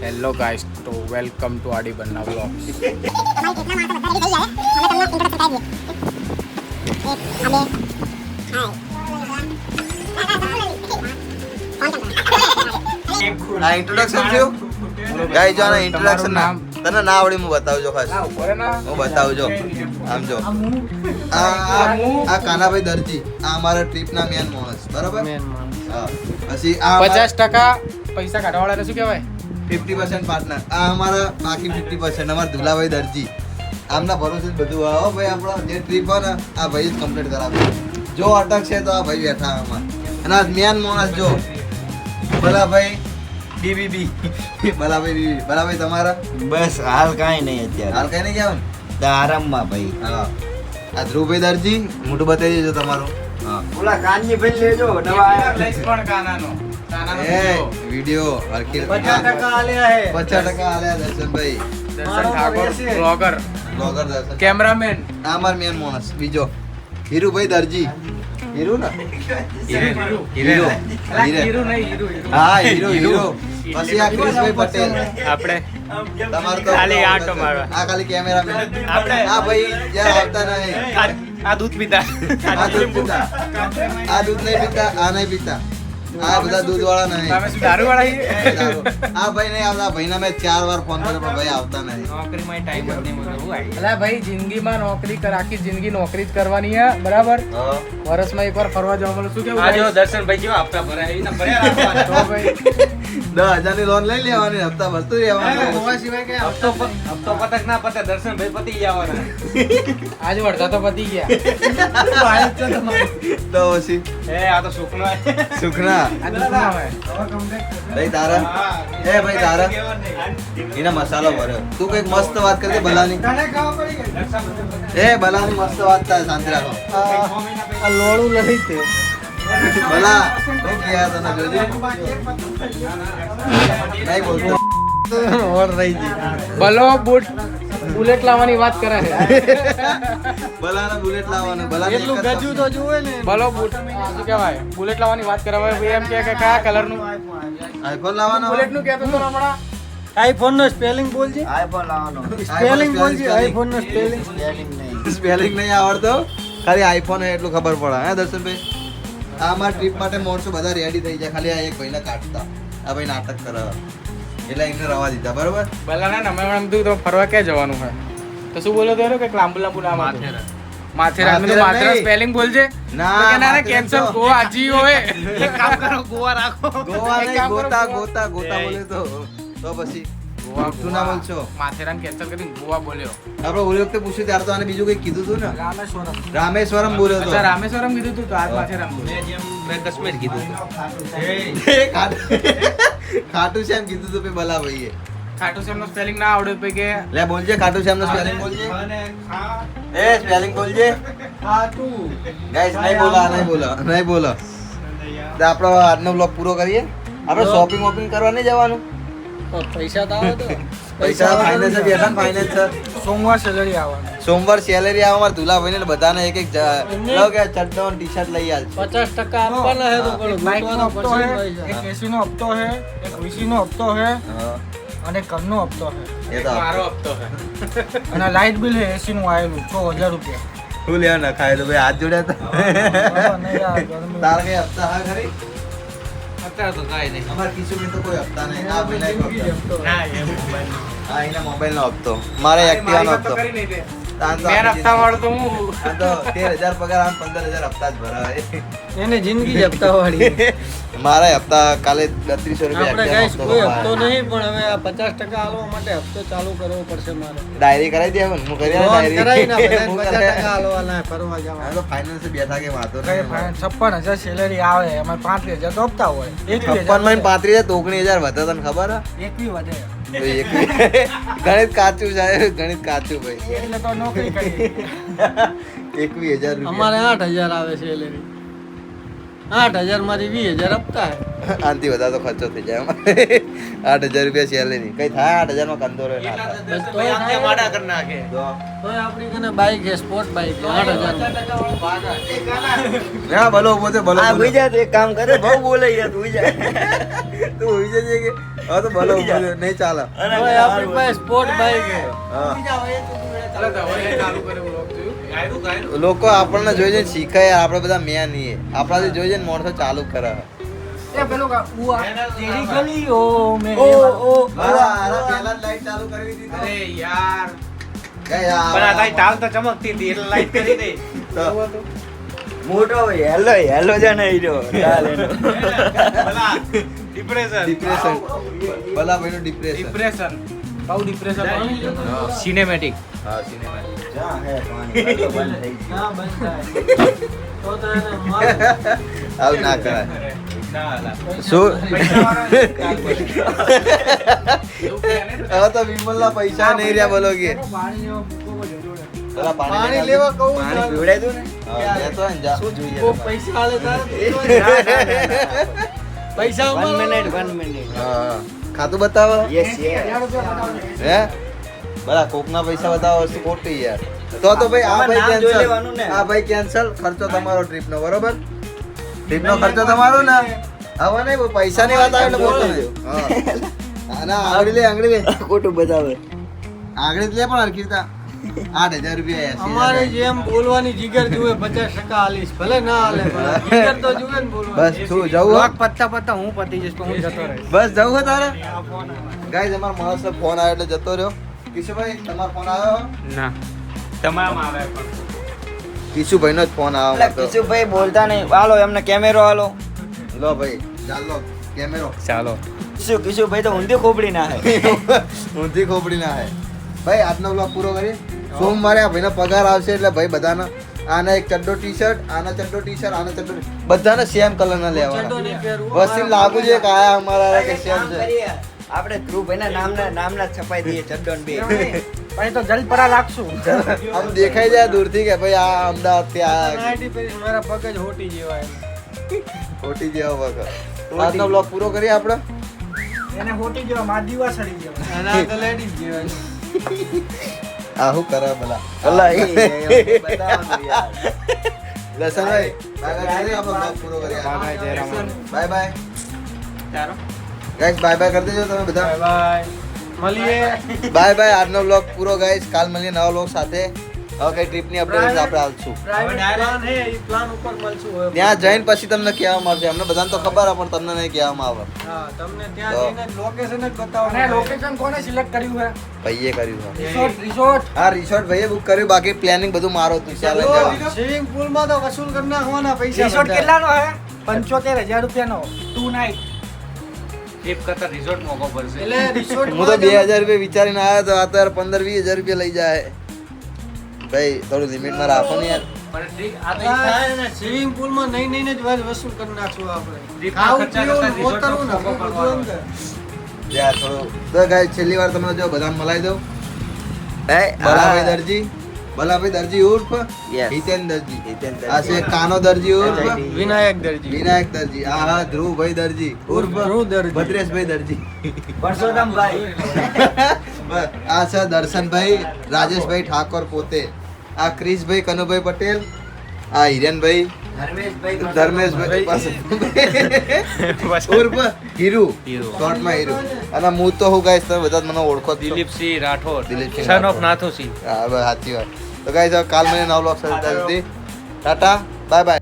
Hello guys, તો welcome to આડી Banna vlogs. આ ઇન્ટ્રોડક્શન થયું ગાઈસ. જો આના ઇન્ટ્રોડક્શન નામ તને ના આવડે હું બતાવજો ખાસ. હું બતાવજો. આમ જો આ કાનાભાઈ દરજી, આ અમારા ટ્રીપના મેન માણસ, બરાબર? હા. પછી આ 50% પૈસા કાઢવાવાળાને શું કહેવાય? 50% પાર્ટનર. આ અમારા બાકી 50% અમારા દુલાભાઈ દરજી. આમના ભરોસે જ બધું આવો ભાઈ. આપણો જે ટ્રીપ હોય ને આ ભાઈ જ કમ્પ્લીટ કરાવે. જો અટક છે તો આ ભાઈ બેઠા આમાં. અને આ મેન માણસ જો ભલાભાઈ બીબીબી. ભલાભાઈ તમારા બસ હાલ કાંઈ નહીં અત્યારે. હાલ કઈ નહીં કહેવાય ને? આરામમાં ભાઈ. હા. આ ધ્રુવભાઈ દરજી, મોટું બતાવી દેજો તમારું. હા. ઓલા કાનજી ભાઈ લેજો નવા એ વિડિયો હરખી 50% આલ્યા હે. 50% આલ્યા દર્શનભાઈ. દર્શન ઠાકોર બ્લોગર, બ્લોગર દર્શન. કેમેરામેન. આ અમાર મેન માણસ બીજો હીરુભાઈ દરજી. હીરુ ને? હીરો. હા, હીરો. પછી આ ક્રિશભાઈ પટેલ. આપણે તમારું તો ખાલી આંટો મારવા. આ ખાલી કેમેરામેન. આપણે આ ભાઈ જ્યાં આવતા નહીં. આ દૂધ પીતા. આ દૂધ પીતા. આ દૂધ નહીં પીતા, આ નહીં પીતા. આ બધા દૂધ વાળા નહીં. તમે શું દારૂ વાળા છીએ? દારૂ. આ ભાઈ નહીં આવતા. ભાઈના મેં 4 વાર ફોન કર્યો પણ ભાઈ આવતા નહીં. નોકરીમાં ટાઈમ જ નહીં મળતો. અલા ભાઈ, જિંદગીમાં નોકરી આખી જિંદગી નોકરી જ કરવાની છે, બરાબર? હા. વર્ષમાં એકવાર ફરવા જવાનું શું કેવું? આ જો દર્શનભાઈ જેવા હપ્તા ભરાય એના ભર્યા રાખવાના. તો ભાઈ 10,000 ની લોન લઈ લેવાની, હપ્તા ભરતું રહેવાનું. ગોવા સિવાય કઈ હપ્તો પતક ના પતે દર્શનભાઈ પતી જવાના. આજે વળતા તો પતી ગયા. તો પછી એ આ તો સુખનો સુખના આ દુઃખ ના હોય. ભાઈ તારા એ ભાઈ તારા એના મસાલો ભર્યો. તું કઈક મસ્ત વાત કરી દે બલાની. એ બલાની મસ્ત વાત થાય, શાંતિ રાખો. આ લોડું નથી તે. બલા શું કહ્યા તને જોજે નહીં બોલતો. ઓર રહી ગઈ. બલો બુલેટ લાવવાની વાત કરે છે. બલાને બુલેટ લાવવાનું. બલાને એટલું ગજુ તો જુએ ને. બલો બુટ શું કહેવાય? બુલેટ લાવવાની વાત કરે. હવે ભાઈ એમ કે કયા કલરનું આઈફોન લાવવાનો. બુલેટ નું કહેતો તો હમણાં. આઈફોન નો સ્પેલિંગ બોલજે. આઈફોન લાવવાનો. સ્પેલિંગ બોલજે. આઈફોન નો સ્પેલિંગ. સ્પેલિંગ નહીં આવડતો, ખાલી આઈફોન એટલું ખબર પડે. હે દર્શનભાઈ, આ અમારા ટ્રીપ માટે માણસો બધા રેડી થઈ જાય. ખાલી આ એક ભાઈને કાઢતા, આ ભાઈ નાટક કરાવે એટલે એને રવા દીધા, બરોબર? બલાના અમે એમ કીધું તો ફરવા ક્યાં જવાનું હોય? તો શું બોલ્યો તો કે લાંબુ લાંબુ નામ હતું. માથેરાન. માથેરાન સ્પેલિંગ બોલજે. ના, તો કે ના માથેરાન કેન્સલ. તો- ગોવા આજી હોય. એક કામ કરો ગોવા રાખો. ગોવા એક નહીં, કામ કરો, ગોતા ગોવા. ગોતા બોલે તો પછી ગોવા શું ના બોલશો? માથેરાન કેન્સલ કરીને ગોવા બોલ્યો. આપણે ઓલી વખતે પૂછ્યું ત્યારે તો આને બીજું કઈ કીધું હતું ને. રામેશ્વરમ બોલ્યો તો. અચ્છા, રામેશ્વરમ કીધું તું તો આજ માથેરાન બોલ્યો. મેં કશ્મીર કીધું હતું. ખાટુ શ્યામ કીધું હતું પે બલા ભાઈએ. ખાટુ શ્યામનો સ્પેલિંગ ના આવડે તો કે લે બોલજે ખાટુ શ્યામ નો સ્પેલિંગ બોલજે. એ સ્પેલિંગ બોલજે. ગાઈસ નહીં બોલા, નહીં બોલા, નહીં બોલા. તો આપણો આજનો બ્લોગ પૂરો કરીએ. આપણે શોપિંગ વોપિંગ કરવા નહીં જવાનું. પૈસા તો આવે તો. પૈસા ફાઇનાન્સ બેઠા ને ફાઇનાન્સ. સોમવાર સેલરી આવવાની. સોમવાર સેલેરી આવે મારા દુલાભાઈ ને બધાને એક એક લો કે ચડ્ડો ટી શર્ટ લઈ આલ. 50% આપવાના હે તો પણ બાઇકનો લૂંટવાનો હપ્તો હે, પછી એક પૈસા. એસી નો હપ્તો હે, એક વીસી નો હપ્તો હે અને ઘરનો હપ્તો હે. એ તો મારો હપ્તો છે. અને લાઇટ બિલ હે એસી નું આવેલું 6000 રૂપિયા. શું લેવા ના ખાય તો ભાઈ હાથ જોડ્યા હતા. બરાબર ને યાર, ગરમી. તારા કઈ હપ્તા હા ખરી? અત્યારે તો કાંઈ નહીં. અમારા કિશોર તો કોઈ હપ્તા નહીં. આ ભાઈના એક હપ્તો. ના એ મોબાઈલ. આ એના મોબાઈલ નો હપ્તો, મારે એક્ટિવા નો હપ્તો. તાન તો મેં આપી હપ્તા વાળો તો હું. આ તો 13,000 પગાર આમ 15,000 હપ્તા જ ભરાય. એને જિંદગી જ હપ્તા વાળી. મારા હપ્તા કાલે 3200 આપણે રૂપિયા ગાઈસ કોઈ હપ્તો હપ્તો નહીં પણ હવે આ 50% આલવા માટે હપ્તો ચાલુ કરવો પડશે મારે. ડાયરી કરાવી દે હું કરી લોન કરાવી ના બધાને હું 50% કરાવી. આલવાના હે, ફરવા આ જવા. તો ફાઇનાન્સ બેઠા કે વાતો કઈ નહીં. 56,000 સેલરી આવે, એમાં 35,000 તો હપ્તા હોય. 56 માં 35,000 19,000 વધે તને ખબર હે? 21 વધે. તો ગણિત કાચું છે, ગણિત કાચું ભાઈ. એટલે તો નોકરી કરી. 21,000 રૂપિયા. અમારે 8,000 આવે સેલેરી. 8,000 માંથી 20,000 હપ્તા હે. આનાથી વધારે તો ખર્ચો થઈ જાય એમાં. 8,000 રૂપિયા સેલેરી કઈ થાય 8,000 માં કંદો રહે ના થાય. બસ તો ભાઈ આમને માડા કરી નાખે. તોય આપણી કને બાઈક હે, સ્પોર્ટ બાઈક 8,000 ના ભલો ઉભો થયો, ભલો આ બોલો. ભઈ જા એક કામ કરે બહુ બોલે યાર તું જા તું ઉભી જજે કે હવે તો ભલો ઉભો થયો, નહીં ચાલે. તોય આપણી પાસે સ્પોર્ટ બાઈક હે. હા. ચાલો તો હવે ચાલુ કરે vlog જોયું. ગાયરું ગાયરું. લોકો આપણને જોઈ જોઈને શીખે યાર, આપણે બધા મેં નહીં આપણાથી જોઈ જોઈને માણસો ચાલુ કરે. એ પેલું તેરી ગલી ઓ મે અરે યાર પણ આ તારી તાલ તો ચમકતી હતી એટલે લાઈટ કરી દે. મોટો હેલો હેલો જા નહીં રહ્યો ચાલ એનો ભલા ડિપ્રેશન. ડિપ્રેશન ભલા ભાઈનું ડિપ્રેશન. ડિપ્રેશન બહુ ડિપ્રેશન સિનેમેટિક હા સિનેમા જા હે પાણી બંધ થઈ ગયું ના બંધ થાય તો તો એને માર આવું ના કરાય. ના હાલા. શું એવું કહે ને હવે તો વિમલના પૈસા નહીં રહ્યા બોલો કે પેલા પાણી લેવા કહું પાણી પીવડાય દો ને હા, લેતો હોય ને જા. કોક પૈસા આલે તારે પૈસા 1 મિનિટ હા, હા. ખાતું બતાવો યસ યસ હે બરા કોકના પૈસા બતાવો વસ્તુ ખોટી યાર. તો ભાઈ આ આમાં ભાઈ નામ જોઈ કેન્સલ, લેવાનું ને. આ ભાઈ કેન્સલ. ખર્ચો તમારો ટ્રીપનો બરોબર, ટ્રીપનો ખર્ચો તમારો ને. હવે નહીં પૈસાની વાત આવે એટલે બોલતો નહીં. હા ના આંગળી લે, આંગળી લે, ખોટું બતાવે આંગળી જ લે પણ હરખી રીતના. 8,000 રૂપિયા 80,000. અમારે જેમ બોલવાની જીગર જુએ 50% આલીશ ભલે ના આલે પણ જીગર તો જુએ ને બોલવાની. બસ શું જવું હો? પત્તા પત્તા હું પતી જઈશ તો હું જતો રહીશ બસ જવું હો તારે? ગાઈઝ અમારા માણસનો ફોન આવ્યો એટલે જતો રહ્યો. કિશુભાઈ તમારો ફોન આવ્યો? ના તમામ આવે પણ. કિશુભાઈનો જ ફોન આવ્યો એટલે અમારે તો. કિશુભાઈ બોલતા નહીં હાલો એમને કેમેરો હાલો લો ભાઈ ચાલો કેમેરો. ચાલો કિશુભાઈ તો ઊંધી ખોપડી ના હે ઊંધી ખોપડી ના હે. ભાઈ આજનો બ્લોગ પૂરો કરી. સોમવારે આ ભાઈનો પગાર આવશે એટલે ભાઈ બધાને આના એક ચડ્ડો ટી-શર્ટ, આના ચડ્ડો ટી-શર્ટ, આના ચડ્ડો બધાને સેમ કલરના ચડ્ડો લેવાના. નહીં પહેરવું. વસીમ લાગુ છે કે આયા અમારા કે સેમ કામ છે. કરીએ. આપણે ધ્રુવભાઈના નામના છપાઈ દઈએ ચડ્ડો ને બે પણ તો જલપરા લાગશું આમ દેખાઈ જાય દૂરથી કે ભાઈ આ અમદાવાદથી આયા નાઇટી પહેરીશ, મારા પગ જ હોટી જેવા એમ. ખોટી જેવા વગર. આજનો બ્લોગ પૂરો કરીએ આપણે. એને હોટી જેવા માદીવા સડી જેવા અને આ તો લેડીઝ જેવા છે. આ શું કરે ભલા? અલા એ બતાવવાનું યાર દર્શનભાઈ બાય બાય આપણો બ્લોગ પૂરો કરીએ. Bye bye, જય રામ. બાય બાય ચાલો ગાઈસ, બાય બાય કરી દેજો તમે બધા. બાય મળીએ. Bye bye. આજનો બ્લોગ પૂરો ગાઈસ. કાલ મળીએ નવા બ્લોગ સાથે. હવે કઈ ટ્રીપની અપડેટ આપણે આવશું. પ્રાઇવેટ પ્લાન હે એ પ્લાન ઉપર મળશું હવે. ત્યાં જઈને પછી તમને કહેવામાં આવશે. અમને બધાને તો ખબર છે પણ તમને નહીં કહેવામાં આવે. હા તમને તો. ત્યાં જઈને લોકેશન જ અને બતાવવાનું. લોકેશન કોને સિલેક્ટ કર્યું છે ભાઈએ કર્યું છે. રિસોર્ટ હા રિસોર્ટ ભાઈએ બુક કર્યું, બાકી પ્લાનિંગ બધું મારો હતું. ચાલો સ્વિમિંગ પુલ માં તો વસૂલ કરી નાખવાના પૈસા રિસોર્ટ બધા. કેટલાનો હે 75,000 રૂપિયાનો 2 નાઇટ ટ્રીપ કરતા રિઝોર્ટ મોંઘો પડશે. એટલે રિસોર્ટ હું તો 2,000 રૂપિયા વિચારીને આવ્યો તો આ તો 15-20,000 રૂપિયા લઈ જાય. ભાઈ થોડું લિમિટમાં રાખો ને યાર. પણ ટ્રીપ આ તો ઈ થાય. થાય ને સ્વિમિંગ પુલ માં નહીં નહીં જ વસૂલ કરી નાખશું આપણે. ટ્રીપના ખાવું ખર્ચા પીવું કરતા મોતરવું ને રિસોર્ટનો બધું અંદર. યાર થોડું તો ગાઈસ છેલ્લી વાર તમને જો બધાને મલાઈ દઉં. એ બલાભાઈ દરજી, બલાભાઈ દરજી ઉર્ફ Yes. હિતેન દરજી. હિતેન દરજી. આ છે કાનો દરજી ઉર્ફ HIT. વિનાયક દરજી. વિનાયક દરજી. આ હા ધ્રુવભાઈ દરજી ઉર્ફ ધ્રુવ દરજી. ભદ્રેશભાઈ દરજી. પરસોત્તમભાઈ બસ. આ છે દર્શનભાઈ રાજેશભાઈ ઠાકોર પોતે. આ ક્રિશભાઈ કનુભાઈ પટેલ. આ હિરેનભાઈ ધર્મેશભાઈ ધર્મેશભાઈ ઉર્ફ હીરુ. શોર્ટમાં હીરુ. અને હું તો હું ગાઈસ તમે બધા જ મને ઓળખો જ છો. Dilipsinh Rathod Dilipsinh son of Rathod. નાથુસિંહ. હા બસ સાચી વાત. તો ગાઈસ કાલ મને નવ બ્લોગ સાથે ટાટા બાય બાય.